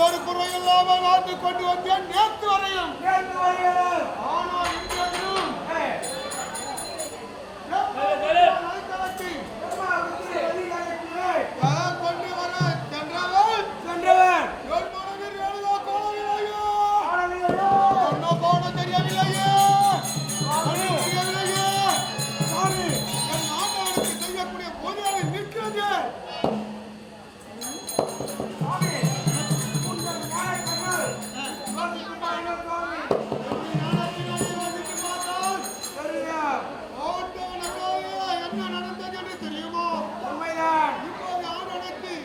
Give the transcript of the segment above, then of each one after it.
ஒரு குறையில்லாமல் வாழ்ந்து கொண்டு வந்தேன் நேற்று வரையும். ஆனால் இன்றையும் கொண்டு வர சென்றவன் என் மனதில் எழுத கோணவில்லையோ என்ன கோண தெரியவில்லையே தெரியவில்லையே என் ஆண்டவனுக்கு செய்யக்கூடிய பொதுவாக நிற்கிறது. என்ன நடந்தது என்று தெரியுமோ? இப்போது யார் நடத்தி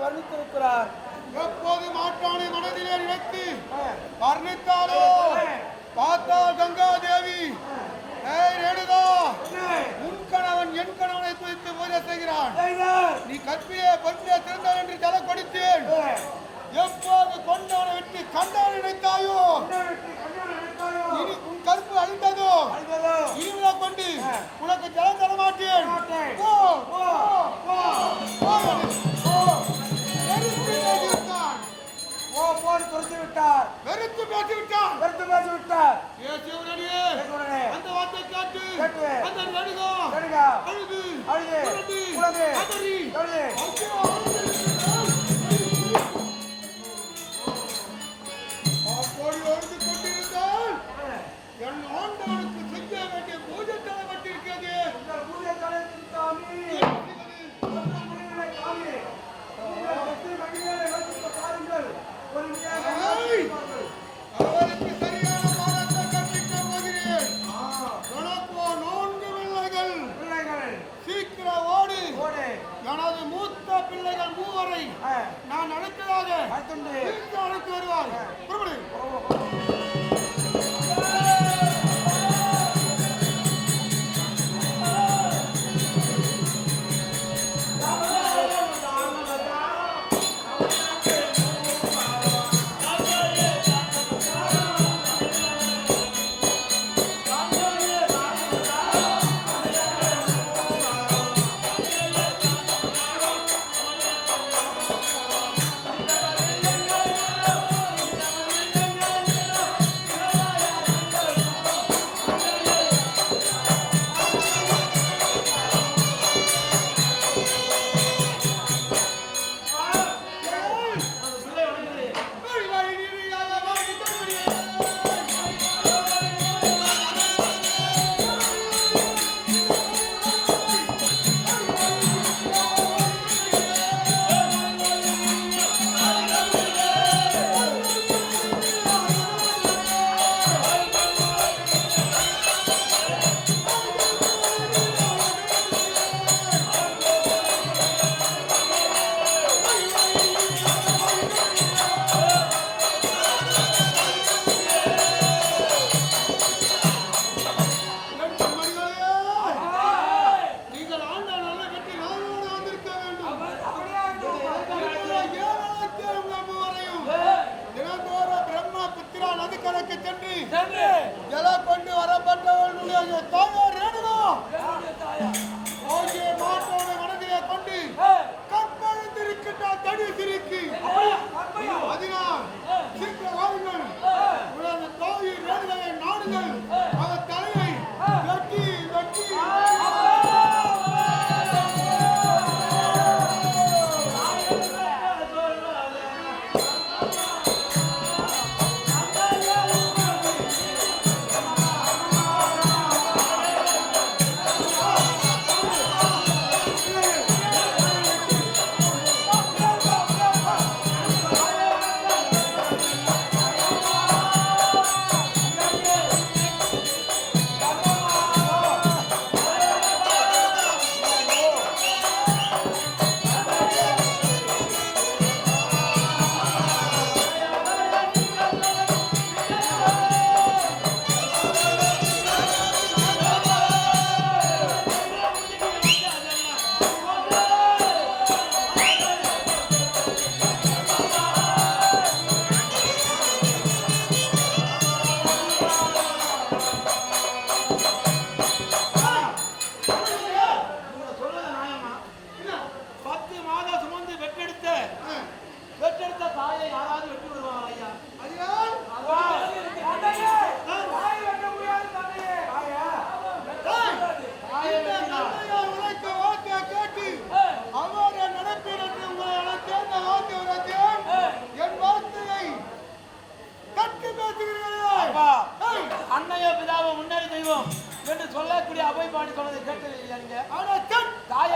வர்ணித்திருக்கிறார். எப்போது மாற்றானை மனதிலே நினைத்து வர்ணித்தாரோ பார்த்தால் கங்கா தேவி உன் கணவன் என் கணவனை குறித்து பூஜை செய்கிறான். நீ கற்பிலே பொருளே திறந்தார் என்று தலை கொடுத்தேன். எப்போது கொண்டவனை விட்டு கண்டவனை நினைத்தாயோ உன் கற்பு அழிந்ததோ இருவிழா கொண்டு உனக்கு ஜலம் தர மாட்டேன். வெறுத்து பேசிவிட்டார். அந்த வார்த்தை கேட்டு அந்த நடுகா அழுது கொண்டிருந்தால் என் ஆண்டவனுக்கு செய்ய வேண்டிய பூஜை தலைப்பட்டிருக்கிறது. அவருக்கு சரியான பாடத்தை கற்பிக்க போகிறேன். உனக்கோ 4 பிள்ளைகள். சீக்கிரம் ஓடு. எனது மூத்த பிள்ளைகள் 3 நான் அழைத்ததாக அழைத்து வருவார்.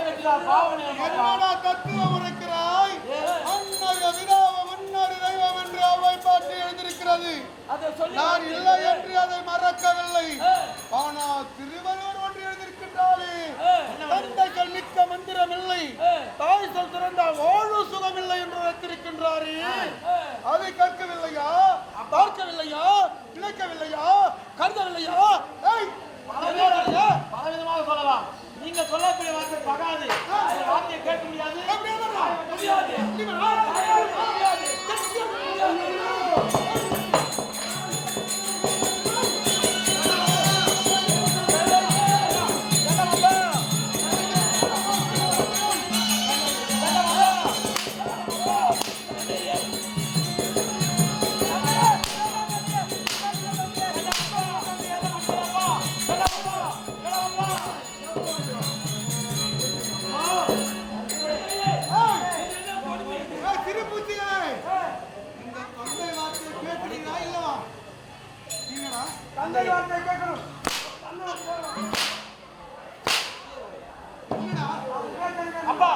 என்னடா தத்துவம் உரைக்கிறாய்? அன்னக விதாவம் முன்னொரு தெய்வம் என்று அவை பாட்டு எழுதியிருக்கிறது. நான் இல்லை என்று அதை மறக்கவில்லை. ஆனால் திருவள்ளுவர் ஒன்று எழுதியிருக்கின்றாலே, தந்தைகள் மிக்க மந்திரம் இல்லை, தாய் சொல் திறந்தால் வாழு சுகமில்லை என்று வைத்திருக்கின்றாரே. அதை கற்கவில்லையா? பார்க்கவில்லையா? நினைக்கவில்லையா? கருதவில்லையா? பலவிதமாக சொல்லலாம். நீங்க சொல்லக்கூடிய வார்த்தை பகாது, வார்த்தையை கேட்க முடியாது. அப்பா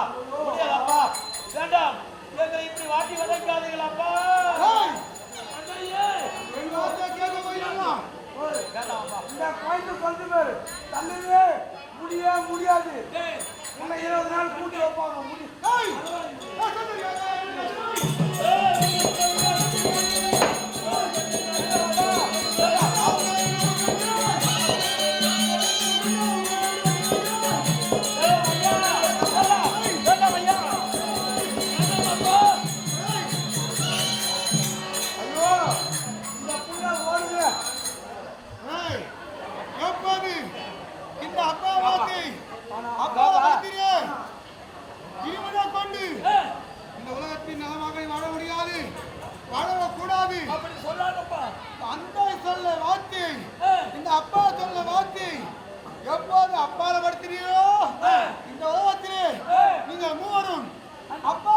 முடியாதப்பா, வேண்டாம். எங்களை இப்படி வாட்டி வதைக்காதீர்கள் அப்பா. முடியாது. உன்னை 20 நாள் கூட்டி வைப்பாங்க. எப்போது அப்பால படுத்துறியோ இந்த உலகத்திலே நீங்க மூவரும் அப்பா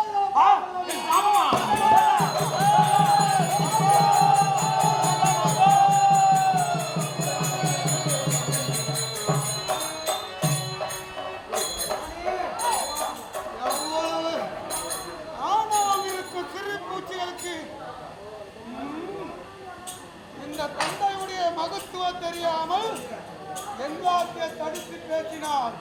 ஆணவம் இருக்கும் சிறு பூச்சிகளுக்கு இந்த தந்தையுடைய மகத்துவம் தெரியாமல் எல்லாத்தையும் தடுத்து பேசினார்.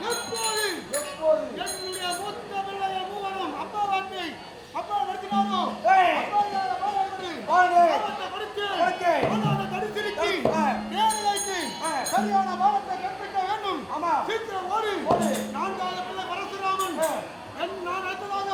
எப்போது என்னுடைய மூத்த பிள்ளைய மூவரும் அப்பா வார்த்தை அப்பா நடத்தினாரோ சரியான பாலத்தை கற்பிக்க வேண்டும். சீக்கிரம் ஓடு. 4வது பிள்ளை பரசுராமன் நான் அடுத்ததாக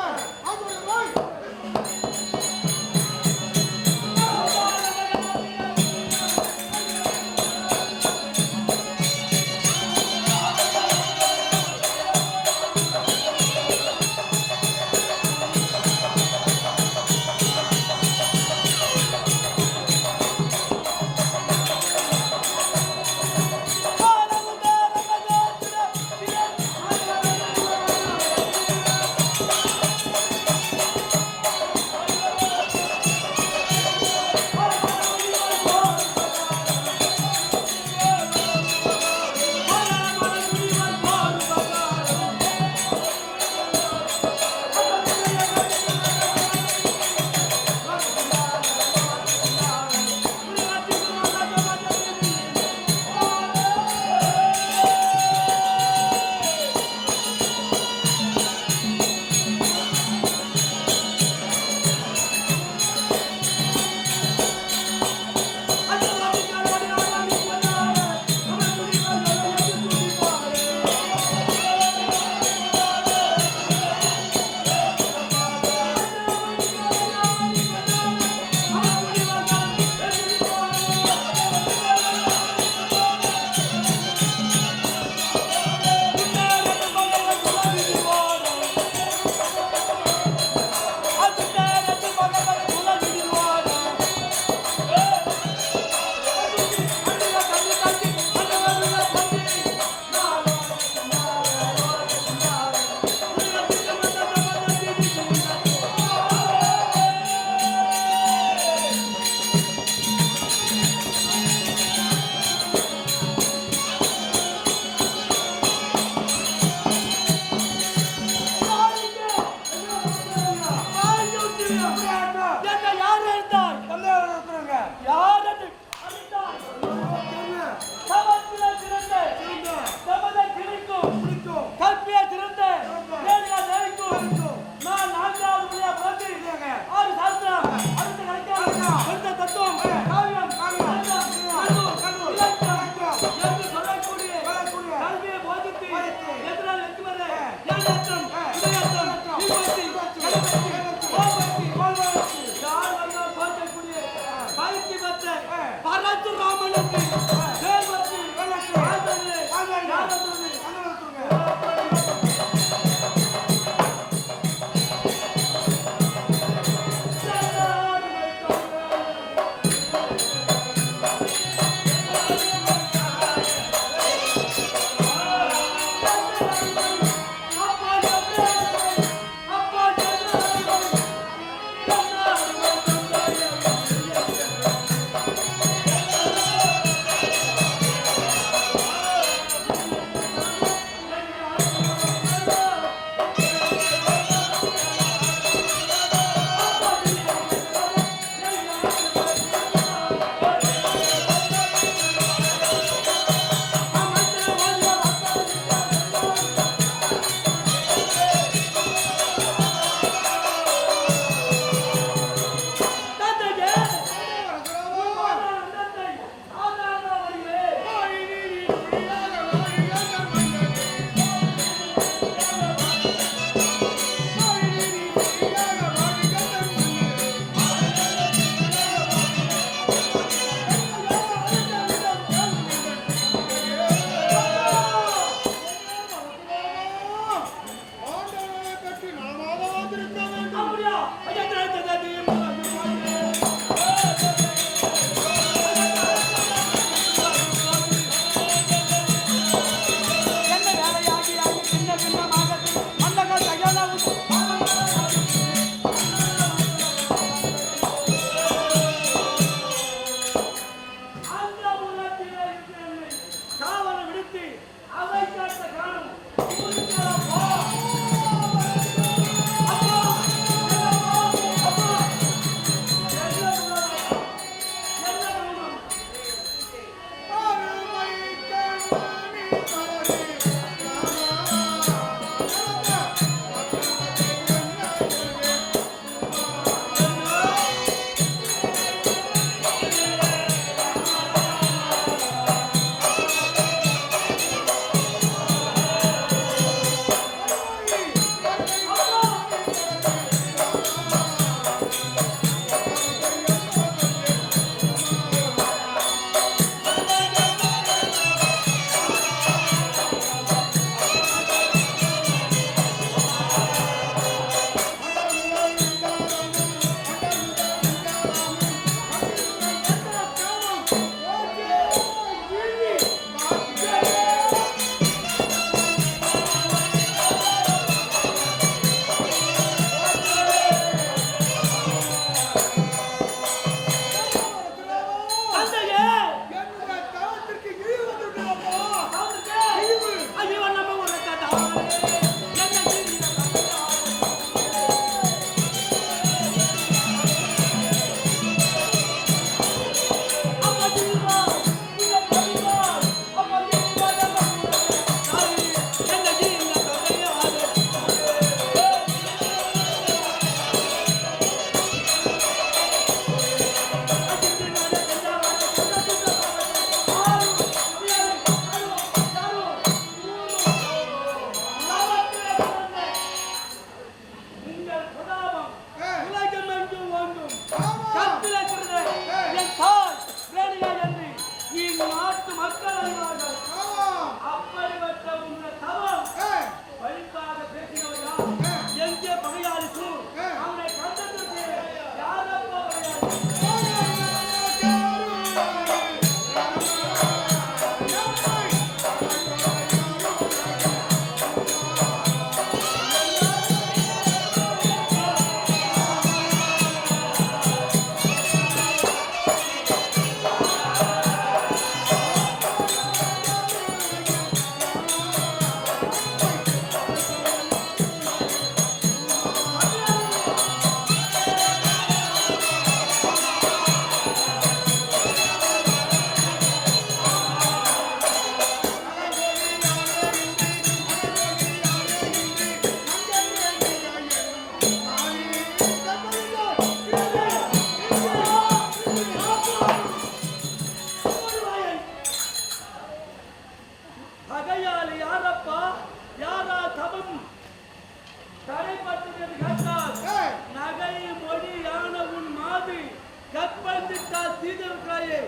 கற்பந்திட்டால் தீதற்காயே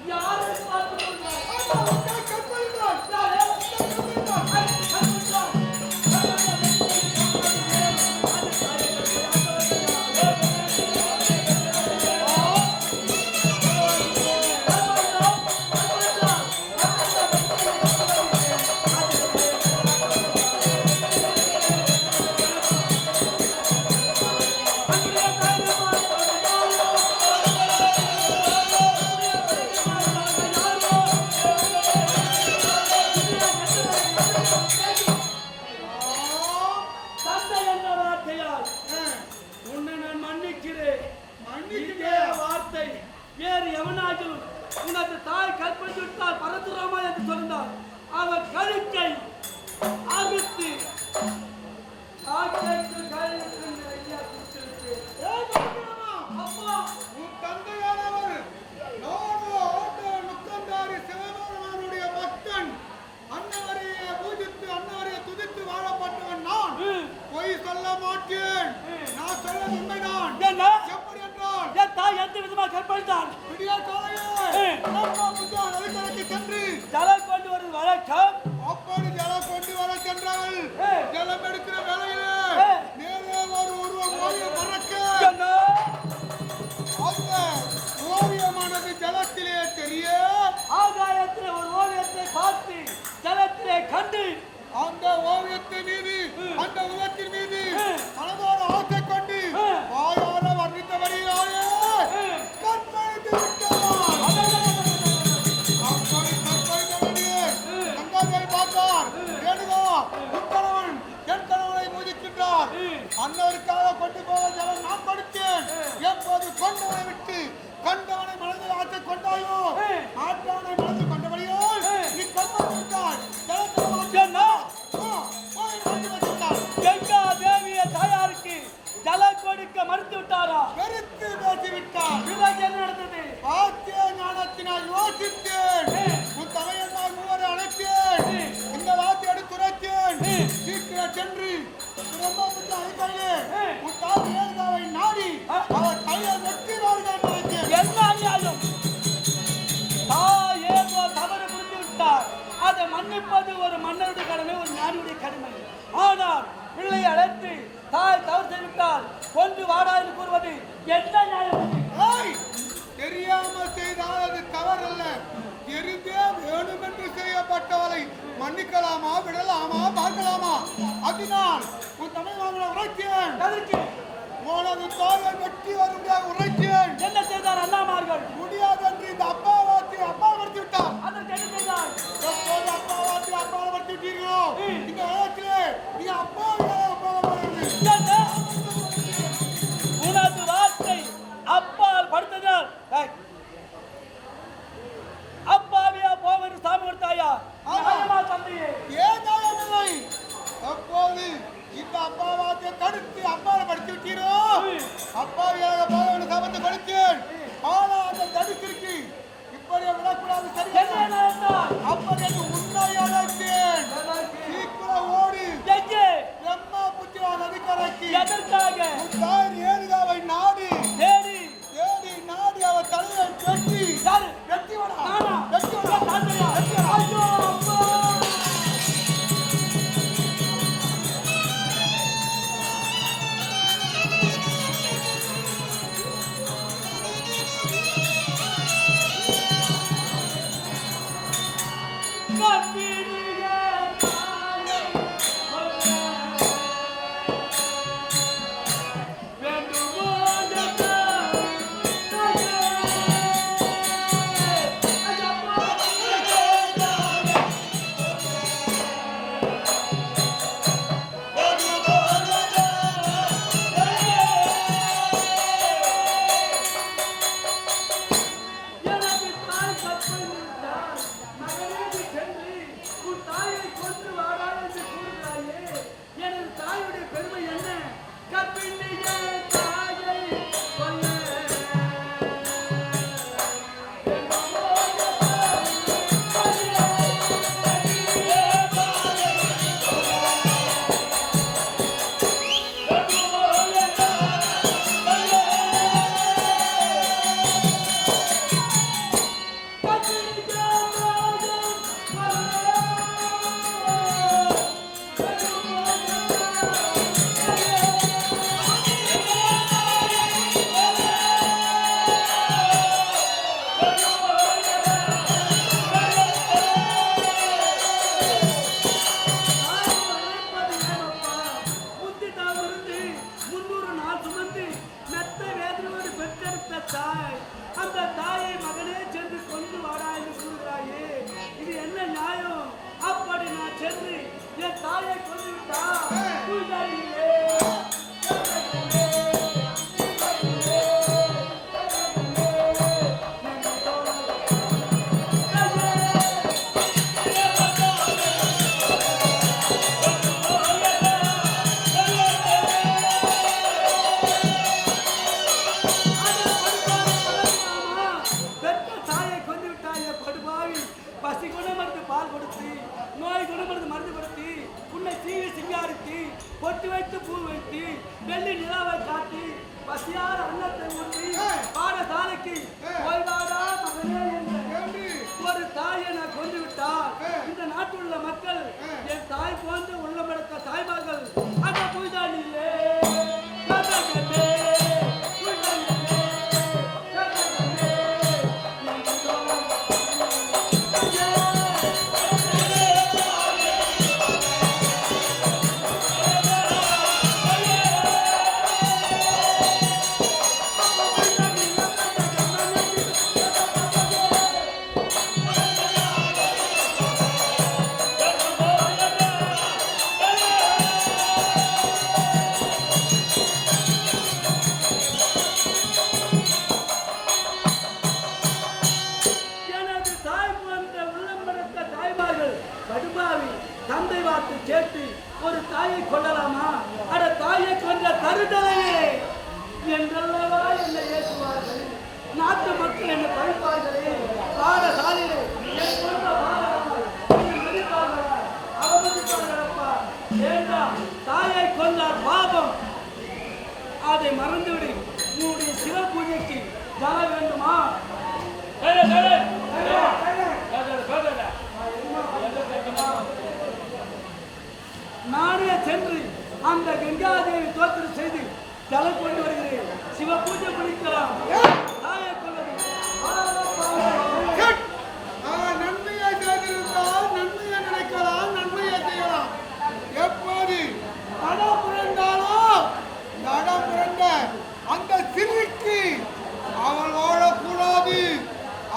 யாரை பார்த்து உனது தாய் கற்பழித்து விட்டால் பரசுராமா என்று சொன்னார். அவர் கழுத்தை அறுத்து அப்பா உன் தந்தையானவர் நுக்கந்தாரி சிவபெருமானுடைய பக்தன். அன்னவரையை பூஜித்து அன்னவரையை துதித்து வாழப்பட்டவன் நான். பொய் சொல்ல மாட்டேன். நான் சொல்ல உண்மைதான். எப்படி என்றால் என் தாய் எந்த விதமாக கற்பழித்தான்? விடிய காலையே நதிக்கரைக்கு சென்று ஜலம் கொண்டு வருவது வழக்கம். அப்படி ஜலம் கொண்டு வர சென்றால் ஜலம் எடுக்கிற வேலையிலே நேரே ஒரு உருவம் ஓவியம் பறக்க அந்த ஓவியமானது ஜலத்திலே தெரிய ஆகாயத்திலே ஒரு ஓவியத்தை பார்த்து ஜலத்திலே கண்டு அந்த ஓவியத்தின் மீது அந்த உருவத்தின் மீது மனதோட ஆசை கொண்டு வாயார வர்ணித்தபடியாலே கற்பழித்து விட்டார். அப்படி கற்பழித்தபடியே கங்காதேவி பார்த்தார். வேணுகோ உன் கணவன் என் கணவனை பூஜிக்கின்றார். அன்னவருக்காக கொண்டு போக ஜலம் நான் கொடுத்தேன். எப்போது கொண்டவனை விட்டு கண்டவனை மனதில் ஆசை கொண்டாயோ ஆற்றானை மனதில் கொண்டபடியால் நீ கற்பழித்து விட்டாய். கங்கா தேவிய தாயாருக்கு ஜலம் கொடுக்க மறுத்து விட்டாரா? வெறுத்து பேசிவிட்டார். பிறகு என்ன நடந்தது? வாக்கிய ஞானத்தினால் யோசித்தேன். உன் தலையெல்லாம் மூவரை அழைத்தேன். இந்த வார்த்தை எடுத்து உரைத்தேன். சீக்கிரம் சென்று பிரம்மபுத்த அதிகாரியே உன் தாய் ஏழுகாவை நாடி அவர் கையை வெட்டினார்கள் நினைத்தேன். என்ன அநியாயம்! தாய் ஏதோ தவறு புரிந்து விட்டார். அதை மன்னிப்பது ஒரு மன்னருடைய கடமை, ஒரு ஞானியுடைய கடமை. ஆனால் பிள்ளையை அழைத்து தாய் தவறு செய்துவிட்டால் கொண்டு வாடா என்று கூறுவது என்ன நியாயம்? தெரியாமல் செய்தால் அது தவறல்ல. தெரிந்தே வேணுமென்று செய்யப்பட்டவரை மன்னிக்கலாமா, விடலாமா, பார்க்கலாமா? அதனால் உன் தமிழ் மாமலை உரைத்தேன். உனது தாயை வெட்டி வரும்படியாக உரைத்தேன். என்ன செய்தார் அண்ணாமார்கள்? முடியாது என்று இந்த அப்பாவாத்தி அப்பாவடுத்தி விட்டார். அதற்கு என்ன செய்தார்? எப்போது அப்பாவாத்தி அப்பாவடுத்தி விட்டீர்களோ இந்த இடத்திலே நீ அப்பாவியாக உனது வார்த்தை அப்பால் படுத்ததால் அப்பாவியா போவது சாமி கொடுத்தாயா? தந்தையே ஏதாயமில்லை. அப்போது இந்த அப்பாவாத்தியை தடுத்து அப்பாவை படித்து விட்டீரோ அப்பாவியாக போக சபத்தை கொடுத்தேன். ஆனால் அந்த தடுத்திருக்கு இப்படி விடக்கூடாது. சரியா அப்படி உண்மையான சீக்கிரம் ஓடி பிரம்மா புத்திரா நதிக்கரைக்கு எதற்காக? தாய் ஏழுகாவை நாடி தேடி தேடி நாடி அவர் தலையை வெட்டி வெட்டி விடா வெட்டி விடா தந்தையா ஐயோ அப்பா! பசி குணமருந்து பால் கொடுத்து, நோய் குணமருந்து மருந்து கொடுத்து, உன்னை சீவி சிங்காரித்து, பொட்டு வைத்து பூ வைத்து, வெள்ளி நிலாவை காட்டி, பசியார அன்னத்தை ஊற்றி, பாடசாலைக்கு ஓய்வாடா மகனே என்று ஒரு தாயை நான் கொண்டு விட்டால், இந்த நாட்டில் உள்ள மக்கள் என் தாய் போன்று உள்ளமெடுத்த தாய்மார்கள் அந்த பூஜானிலே தந்தை வார்த்தை கேட்டு ஒரு தாயை கொள்ளலாமா? அட தாயை கொன்ற தருதலையே என்றல்லவா என்னை ஏற்றுவார்கள். நாட்டு மக்கள் என்னை பழிப்பார்களே. பாடசாலையிலே என் கொன்ற அவமதிப்பார்களப்பா. வேண்டாம், தாயை கொண்டார் பாபம். அதை மறந்துவிடு. உன்னுடைய சிவ பூஜைக்கு ஜல வேண்டுமா? நானே சென்று அந்த கங்காதேவி தோத்திரம் செய்து ஜலம் கொண்டு வருகிறேன். சிவ பூஜை பண்ணிக்கலாம். நன்மையை செய்திருந்தால் நன்மையை நினைக்கலாம், நன்மையை செய்யலாம். எப்போது தடம் புரண்டாலோ தடம் புரண்ட அந்த சிறுக்கு அவள் வாழக்கூடாது.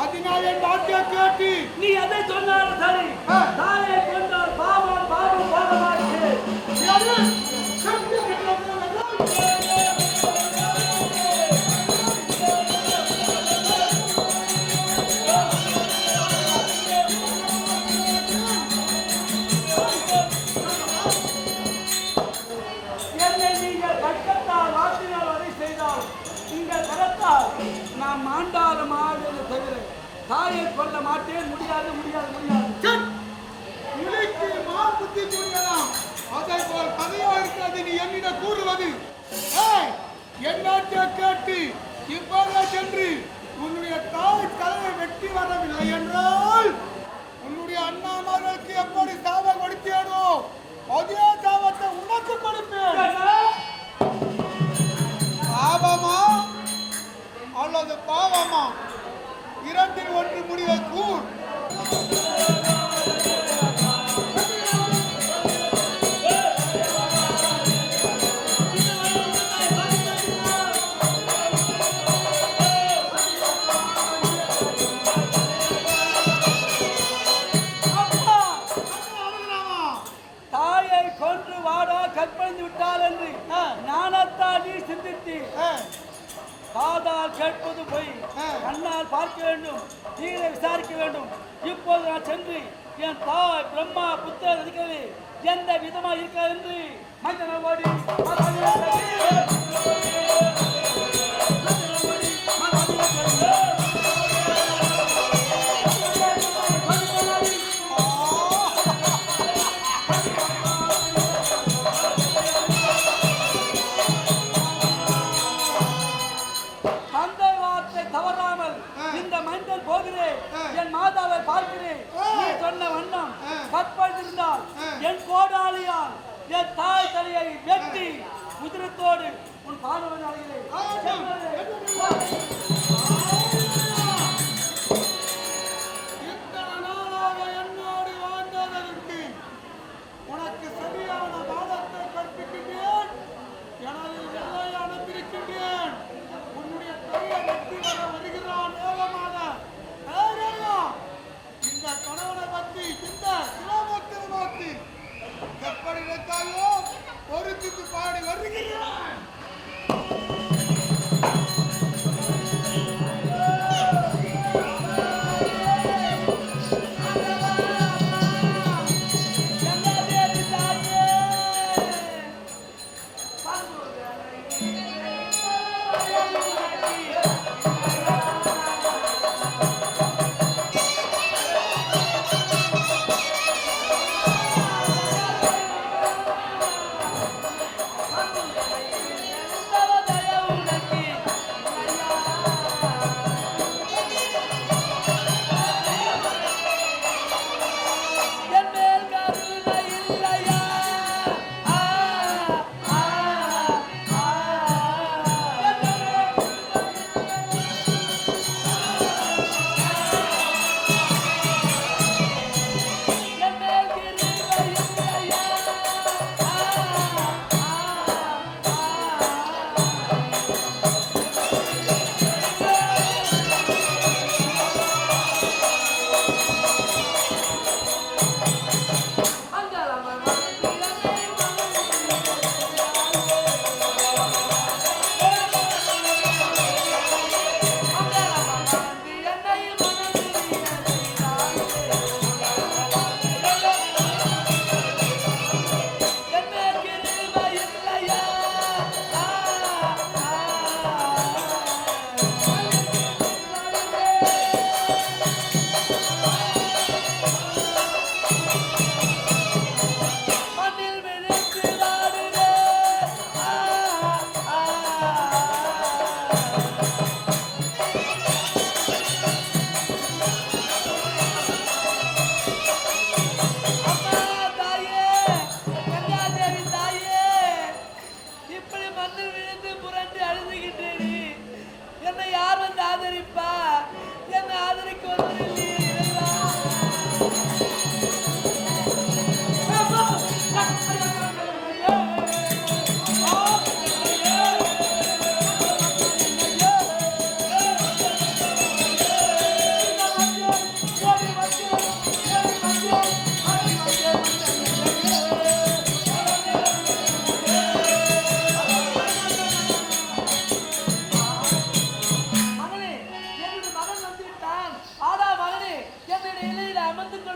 அதனால் என் வார்த்தையை கேட்டு நீ எதை சொன்னாலும் சரி. தாயை கொண்டால் பாவம் பாவம் பாவமாச்சு. என்னை நீங்கள் கட்டத்தால் வாசினால் வரை செய்தால் உங்கள் கரத்தால் நான் மாண்டாலும் ஆடுவது தவிர தாயை கொள்ள மாட்டேன். முடியாது முடியாது முடியாது. இலைக்கு புத்தி கூறலாம். அதை போல் கதையா இருக்கிறது நீ என்னிடம் கூறுவது. என்னாற்ற கேட்டு இவ்வாறு சென்று உன்னுடைய தாய் தலையை வெட்டி வரவில்லை என்றால் உன்னுடைய அண்ணாமார்களுக்கு எப்படி சாபம் கொடுத்தேனோ அதே சாபத்தை உனக்கு கொடுப்பேன். சாபமா அல்லது பாவமா? இரண்டில் ஒன்று முடிவை கூர். காதால் கேட்பது போய், கண்ணால் பார்க்க வேண்டும், தீரை விசாரிக்க வேண்டும். இப்போது நான் சென்று என் தாய் பிரம்மா புத்தர் இருக்கிறது எந்த விதமா இருக்கிறது என்று மஞ்சள் என் மாதாவை பார்க்கிறேன். நீ சொன்ன வண்ணம் கற்பழித்திருந்தால் என் கோடாலியால் என் தாய் தலையை வெட்டி குதிரத்தோடு உன் பாதவன் அடைகிறேன். என்னோடு வாழ்ந்ததற்கு உனக்கு சரியான பாடத்தை கற்பிக்கின்றேன். எனது எல்லை அனுப்பியிருக்கின்றேன். உன்னுடைய கையை வெட்டி வர வருகிறான் வேகமாக. இந்த கணவனை பற்றி இந்த சிவபக்தனை மாற்றி எப்படி நினைத்தாயோ பொறுத்து பாடி வருகிறான்.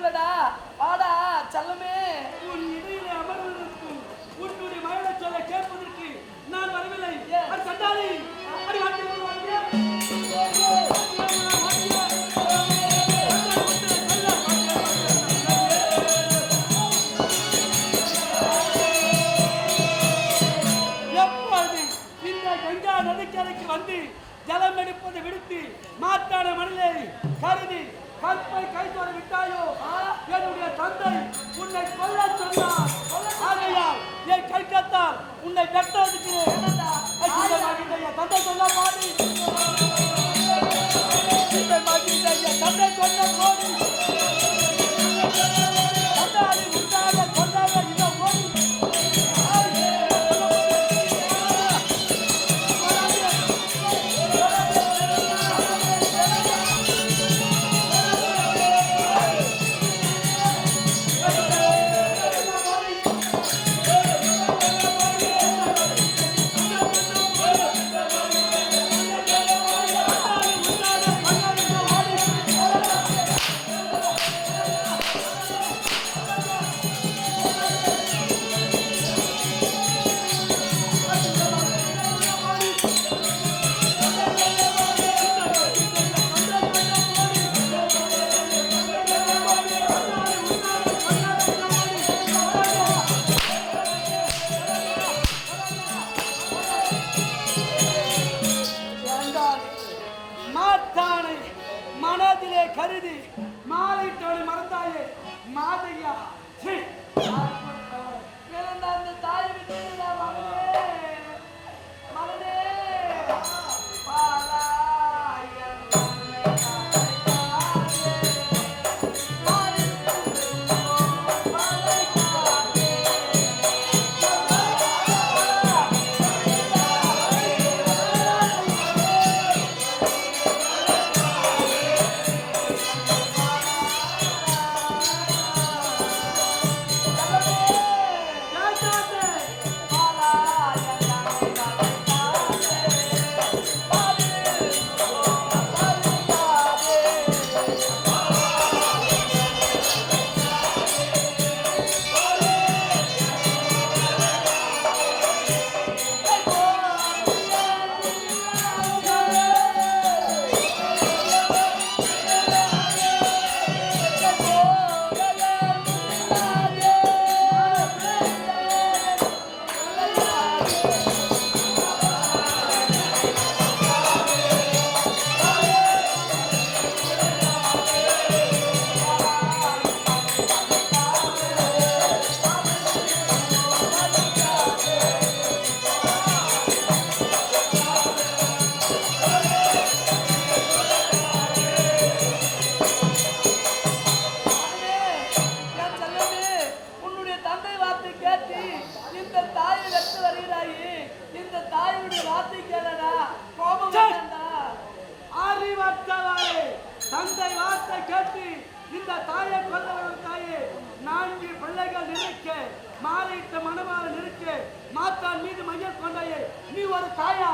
வரவில்லடா, வாடா செல்லமே. உன் இடையிலே அமர்வதற்கும் உன்னுடைய மகளை சொல்ல கேட்பதற்கு நான் வரவில்லை. சண்டாளி அடி வாட்டி எப்பொழுது இந்த கங்கா நதிக்கரைக்கு வந்து ஜலம் எடுப்பதை விடுத்து மாற்றான மணலேறி கருதி கற்பை கைத்தோட விட்டாயோ, என்னுடைய தந்தை உன்னை கொல்ல சொன்னார். ஆகையால் என் கல்கத்தால் உன்னை வெட்ட இருக்கிறேன். தந்தை சொல்ல பாடி தந்தை சொன்ன போடி தந்தாடி உண்டாக கொண்டாட இதை போடி மனதிலே கருதி மாலைட்டோடு மறந்தாயே மாதையா. அந்த தாய் விட்டு மகனே தந்தை வார்த்தை கேட்டு இந்த தாயை கொல்லவர்கள் தாயே 4 பிள்ளைகள் நிற்க மாறிட்ட மனமாற நிற்க மாத்தான் மீது மையம் கொண்டாயே நீ ஒரு தாயா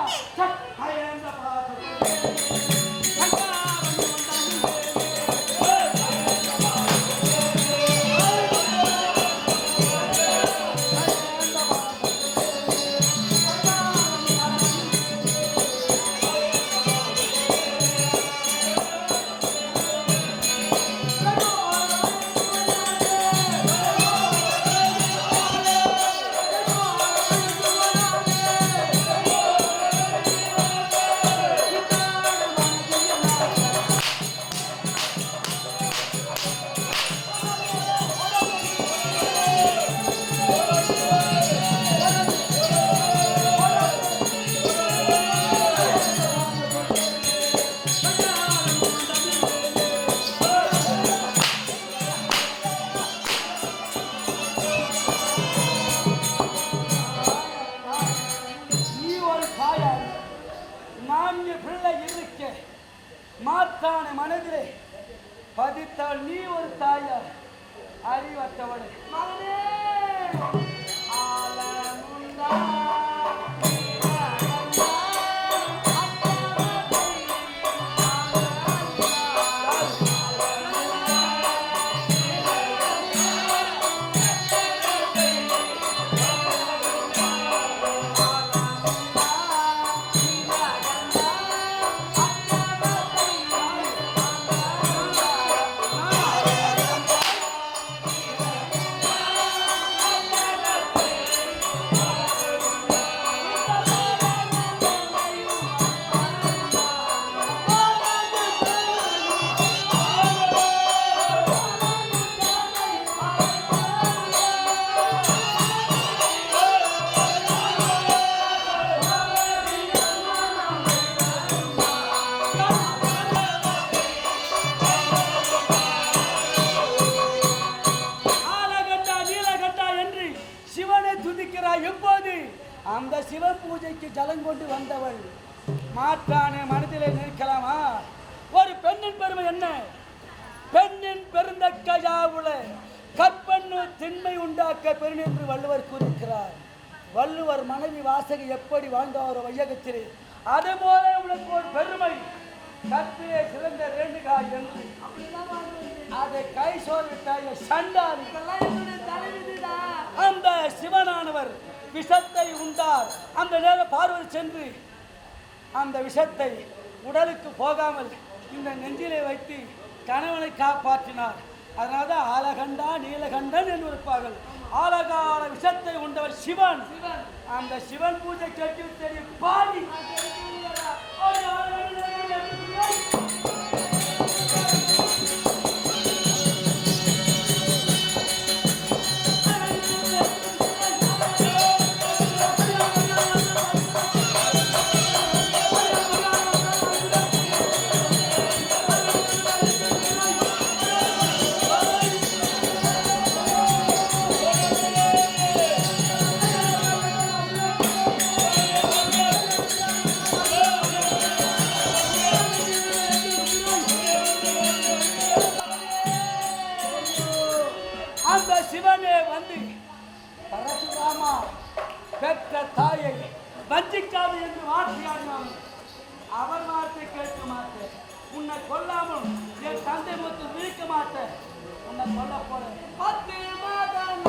மாத்தான மனதிலே பதித்தால் நீ ஒரு தாயா அறிவற்றவளே மகனே ஆலமுண்டா அந்த சிவன் பூஜைக்கு ஜலம் கொண்டு வந்தவள் மாற்றான மனதிலே நிற்கலாமா? ஒரு பெண்ணின் பெருமை என்ன? பெண்ணின் பெருந்தக்கையாவுல கற்பண்ணு திண்மை உண்டாக்க பெண் என்று வள்ளுவர் கூறுகிறார். வள்ளுவர் மனைவி வாசகி எப்படி வாழ்ந்தாரோ வையகத்திலே, அதே போல உனக்கு ஒரு பெருமை. கற்பிலே சிறந்த ரேணுகாய் என்று அதை கை சோர்விட்டாய சண்டாரி. அந்த சிவனானவர் விஷத்தை உண்டார். அந்த நேரம் பார்வதி சென்று அந்த விஷத்தை உடலுக்கு போகாமல் இந்த நெஞ்சிலே வைத்து கணவனை காப்பாற்றினார். அதனால தான் ஆலகண்டா நீலகண்டன் என்று இருப்பார்கள். ஆலகால விஷத்தை உண்டவர் சிவன். அந்த சிவன் பூஜை கேட்டு தெரியும் பாடி பெற்ற தாயை வஞ்சிக்காது என்று வார்த்தையாடினான். அவர் வார்த்தை கேட்க மாட்டேன். உன்னை கொல்லாமல் என் தந்தை மொத்தம் வீழ்க்க மாட்டேன். உன்னை கொல்ல போறேன். 10 மாதம்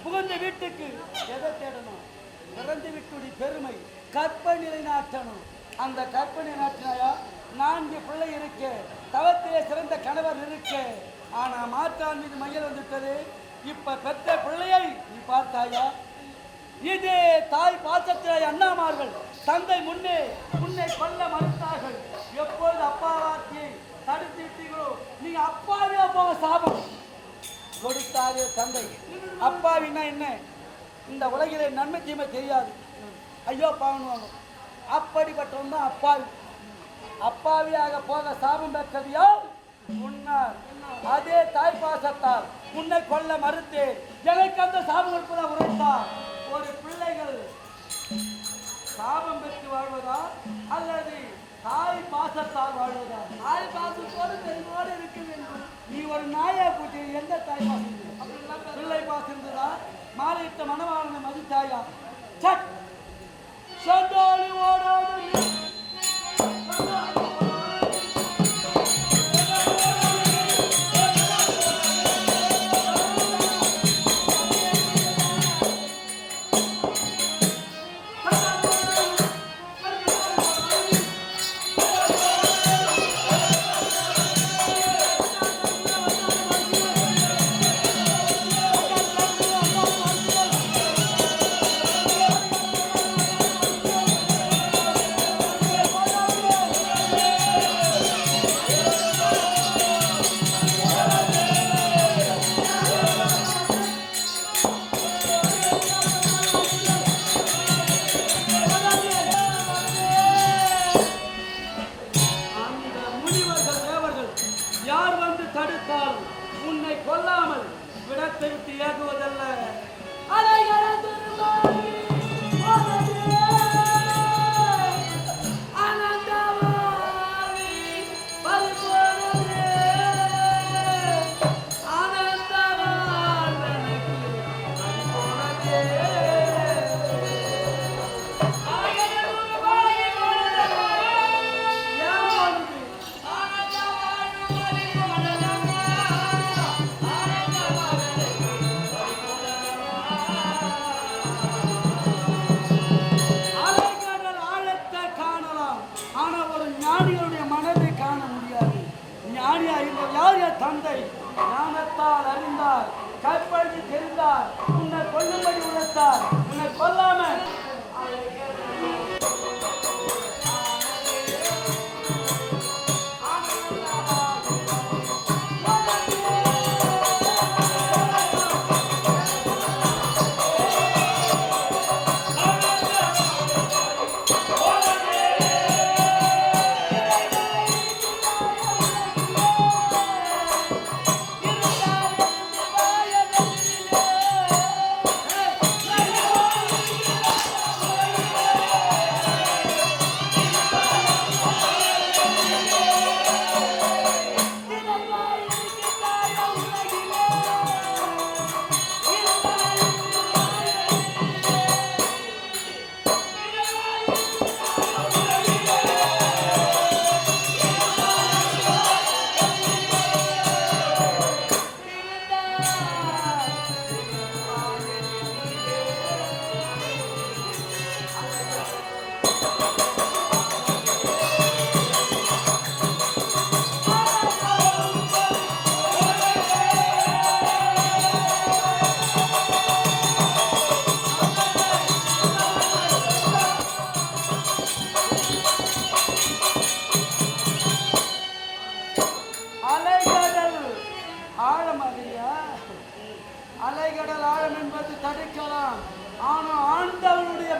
புகுந்த வீட்டுக்கு எதை தேடணும்? பிறந்த வீட்டுடைய பெருமை கற்பனை நிலைநாட்டணும். அந்த கற்பனை நாட்டினாயா 4 பிள்ளை இருக்க, தவத்திலே சிறந்த கணவர் இருக்க. ஆனா மாற்றான் மீது மையல் வந்துட்டது. இப்ப பெற்ற பிள்ளையை நீ பார்த்தாயா? இதே தாய் பாசத்திலே அண்ணாமார்கள் தந்தை முன்னே உன்னை கொல்ல மறுத்தார்கள். எப்பொழுது அப்பாவாக்கியை தடுத்து விட்டீங்களோ நீங்க அப்பாவே போக சாபம் கொடுத்தாரே தந்தை. அப்பாவின்னா என்ன? இந்த உலகிலே நன்மை தீமை தெரியாது, ஐயோ பாவனுவாங்க. அப்படிப்பட்டவன் தான் அப்பாவி. அப்பாவியாக போக சாபம் பெற்றது யார்? முன்னார். அதே தாய் பாசத்தால் உன்னை கொல்ல மறுத்து எனக்கு அந்த சாபம் இருப்பதா உரைத்தார். ஒரு பிள்ளைகள் சாபம் பெற்று வாழ்வதா அல்லது தாய் பாசத்தால் வாழ்வதா? தாய் பாசத்தோடு பெருமோடு இருக்க வேண்டும். நீ ஒரு நாயா கூட்டி எந்த தாய் பாசம்? பிள்ளை பாசம் இருந்ததா? மாலையிட்ட மனவாளனை மதித்தாயா? சட் சந்தோலி ஓடாது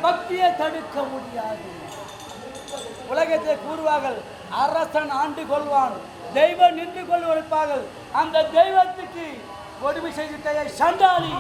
பக்தியை தடுக்க முடியாது. உலகத்தை கூறுவார்கள், அரசன் ஆண்டு கொள்வான், தெய்வம் நின்று கொள்வார்கள். அந்த தெய்வத்துக்கு கொடுமை செய்துட்ட சண்டாளி.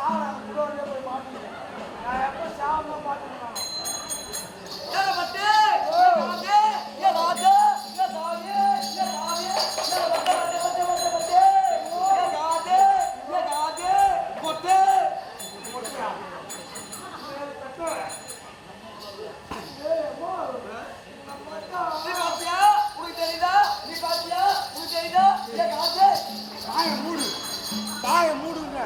சாவலாம் குடோன்ல போய் மாட்டிக்கிறேன். நான் எப்ப சாவலாம் பாத்துக்கணும். ஏல பட்டு ஏ ராஜா ஏ சாவி ஏ சாவி ஏ பட்டு ஏ காதே பொட்டு பொட்டுயா தாய மூடுங்க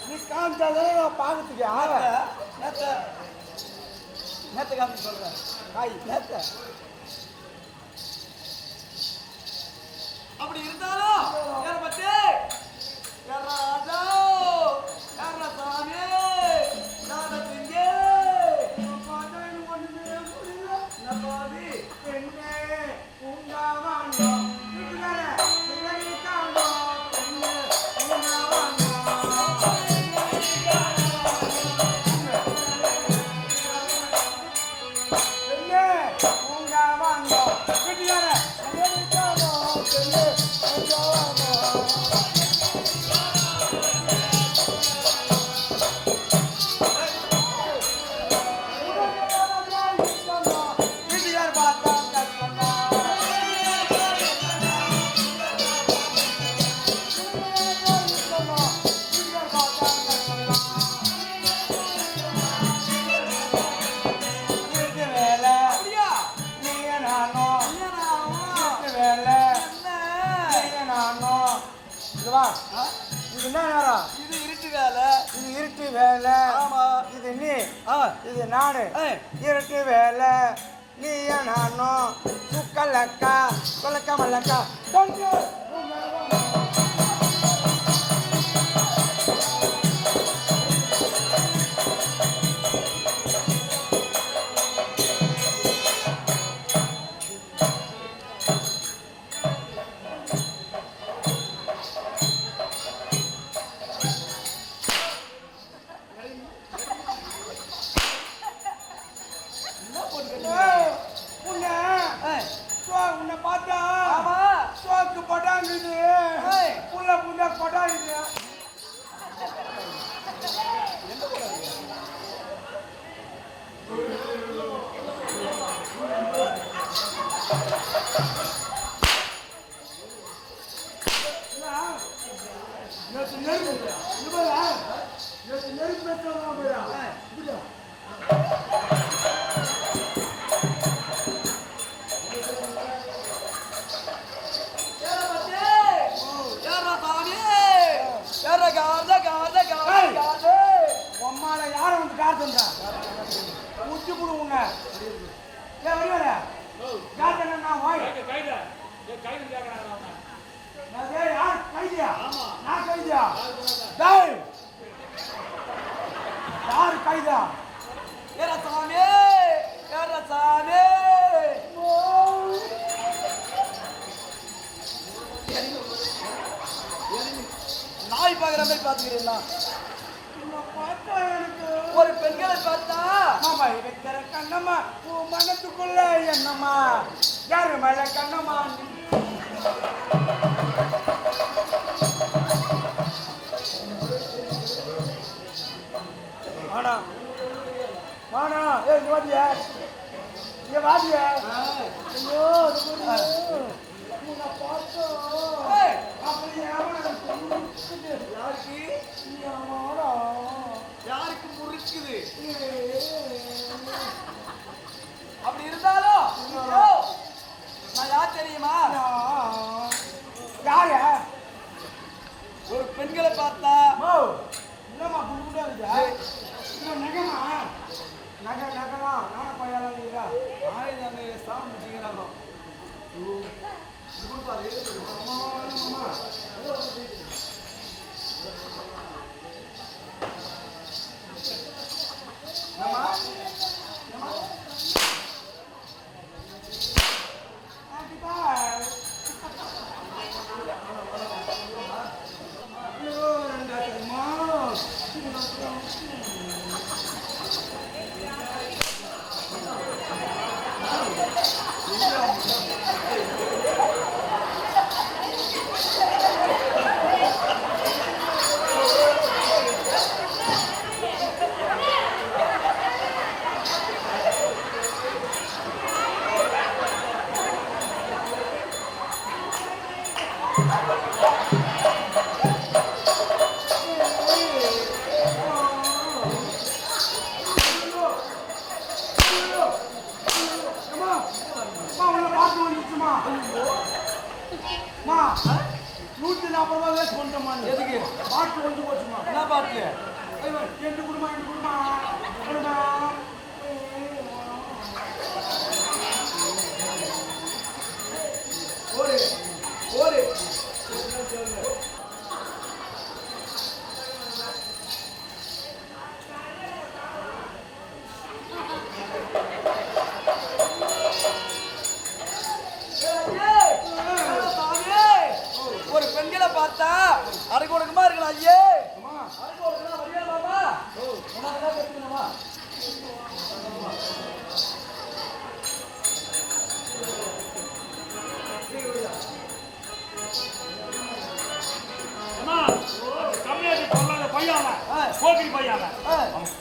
நீ காமிச்சாலே பாக்கிறதுக்கு நேத்து காமி சொல்றேன் காய் நேத்த அப்படி இருந்தாலும் யார பத்தி ராஜா யார சாமி நாட திங்கே நபாதி பெண்ணே உங்காவாண்டோ இதுதானே இதுதானே காண்டோ பெண்ணே உங்காவாண்டோ பெண்ணே உங்காவாண்டோ இதுதானே இதுதானே காண்டோ பெண்ணே உங்காவாண்டோ இது என்ன நேரம்? இது இருட்டு வேலை. இது இருட்டு வேலை. ஆமா. இது நீ இது நானு. இருட்டு வேலை நீ நானும் சுக்கலக்கா கொலக்க மல்லக்கா உன்னை பார்த்தா சோக்கு பட்டாங்குது புள்ள புள்ள பட்டாங்குது நெருப்பு பெற்றோம் உம்மால யார வந்து காத்துன்றா உச்சி புடு உன்ன ஏ வடிவல காத்தன நான் வாய் நான் யார் கைதியா நான் கைதியா டேய் யார் கைதா ஏற சாமி ஏற சாமி நாய் பார்க்குற மாதிரி பார்த்துக்கிறீங்களா ஒரு பெண்களை பார்த்தா மாமா இருக்கிற கண்ணம்மா உன் மனத்துக்குள்ள என்னம்மா யாரு மேல கண்ணம்மா வாடா வாடா ஏ இங்க வாடியா இங்க வாடியா ஐயோ உன்னை பார்த்தோம் அப்படி யாருக்கு முறிக்குது அப்படி இருந்தாலும் நான் யார் தெரியுமா யாரு ஒரு பெண்களை பார்த்தா என்னம்மா கும்பிட்டா இன்னும் நகமா நகலாம் நான பையெல்லாம் நீங்க ஆயுதாங்க சாமி முடிச்சுக்கிறாங்க கொண்டமா எதுக்கு பாட்டு வந்து போச்சுமா என்ன பாட்டு எட்டு குடும்பம் எட்டு குடும்பம் ஓடு ஓடு ஒரு பெண்களை பார்த்தா அரைக்கு ஒடுக்கமா இருக்கலாம் ஐயே அரைக்கு ஒடுக்கலாம் வரியா பாபா உனக்கு பேசணுமா கோகிரி பையன்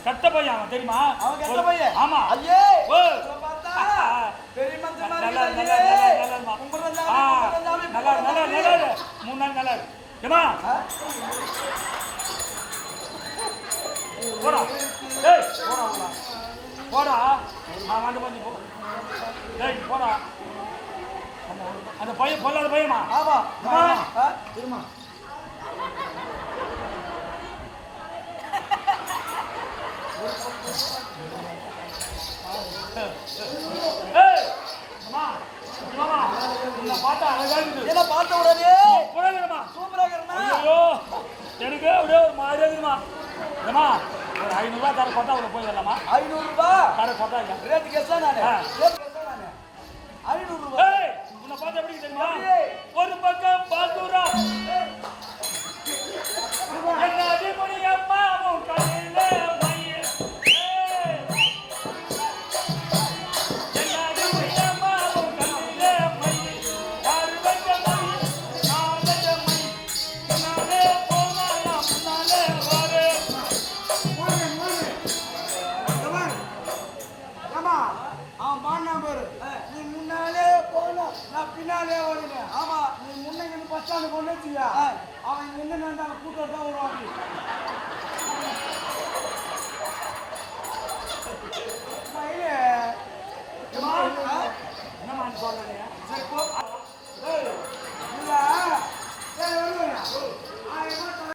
கட்ட பையன் தெரியுமா அவன் கெட்ட பையன் ஆமா ஐயே ஓ பார்த்தா பெரிய மந்திரி நல்லா மாதிரி நல்லா 3 நாள் நல்லா ஏமா போடா டேய் போடா நான் வந்து வந்து போ டேய் போடா அந்த பையன் பொல்லாத பையமா ஆமா திருமா என்ன பார்த்த உடனே சூப்பரா எனக்கு அப்படியே ஒரு மாதிரி இருக்குமா ஏமா ஒரு 500 ரூபாய் தர கொட்டா உள்ள போய் வரலாமா 500 ரூபாய் தர கொட்டா இல்ல ரேட் கெஸ்ஸா நானு ரேட் கெஸ்ஸா நானு 500 ரூபாய் ஏய் உன்னை பார்த்தா எப்படி தெரியுமா ஒரு பக்கம் பாத்துறா என்ன அடிமணி அம்மா உன் கண்ணில மையே என்ன அடிமணி அம்மா உன் கண்ணில மையே யாரு வந்த மையே நான் வந்த மையே நானே போனாயா முன்னாலே வாரே அவன் பாடினா பாரு நீ முன்னாலே போகணும் நான் பின்னாலே வருவேன் ஆமா நீ முன்னைக்கு பஸ் ஸ்டாண்டு கொண்டு வச்சியா அவன் இங்க இருந்து நின்றாங்க கூட்டம் தான் வருவாங்க என்னமா சொல்றேன்